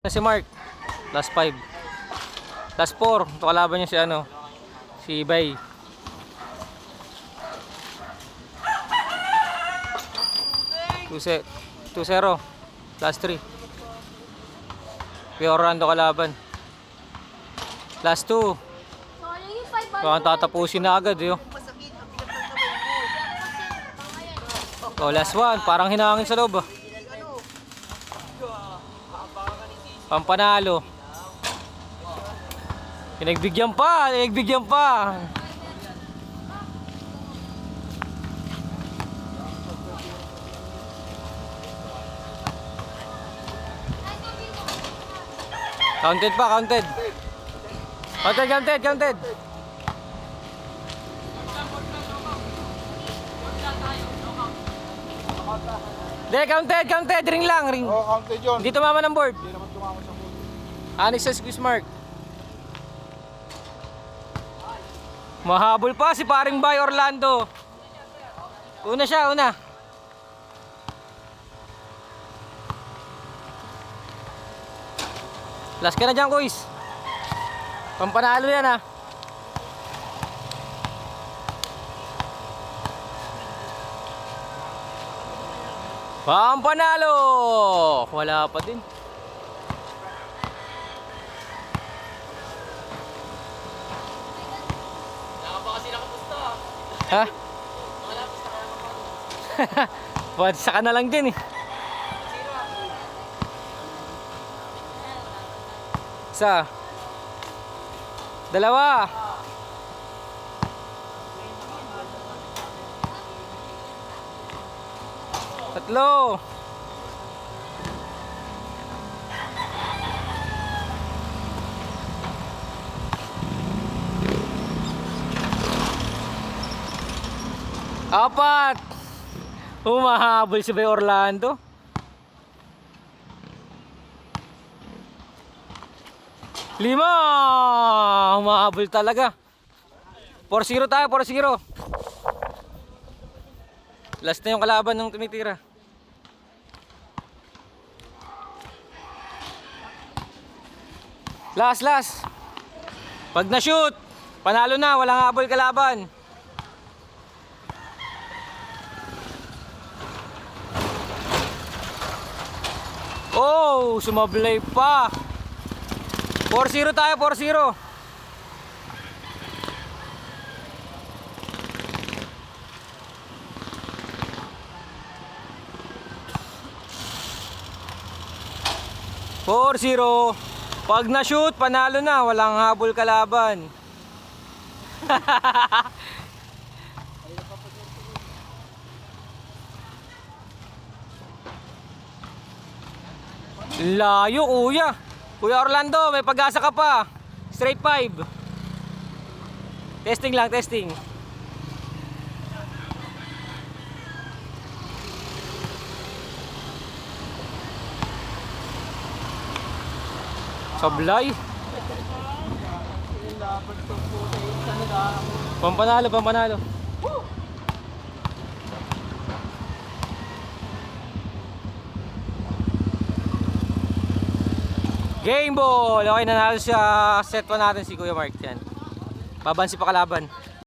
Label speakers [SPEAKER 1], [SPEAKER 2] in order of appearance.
[SPEAKER 1] Si Mark, last 5. Last 4, ito kalaban niya si si Bay. Tuse 2-0, last 3. Kuya Orlando kalaban. Last 2. Baka tatapusin na agad yun. Oh, last 1, parang hinangin sa loob. Pampanalo. Pinagbigyan pa. Counted pa, counted. Counted. Ring lang, ring.
[SPEAKER 2] Oo, counted yun.
[SPEAKER 1] Hindi tumama ng board.
[SPEAKER 2] Hindi naman tumama sa board.
[SPEAKER 1] Anis sa squeeze mark. Mahabol pa si paring Bay Orlando. Una siya. Last ka na dyan, Kuis. Pampanalo yan, ha. Pampanalo! Wala pa din. Ha? Buat saka na lang din eh. Isa. Dalawa. Tatlo. Apat. Humahabol si Bay Orlando. Lima. Humahabol talaga. 4-0 tayo, 4-0. Last na yung kalaban ng tumitira. Last. Pag na-shoot, panalo na, walang habol kalaban. Oh, sumablay pa. 4-0 tayo, 4-0. Pag na-shoot, panalo na, walang habol kalaban. Layo, kuya. Kuya Orlando, may pag-asa ka pa. Straight 5. Testing lang. Sablay. Pampanalo. Game ball! Okay, nanalo sa set 1 natin si Kuya Mark yan. Babansi pa kalaban.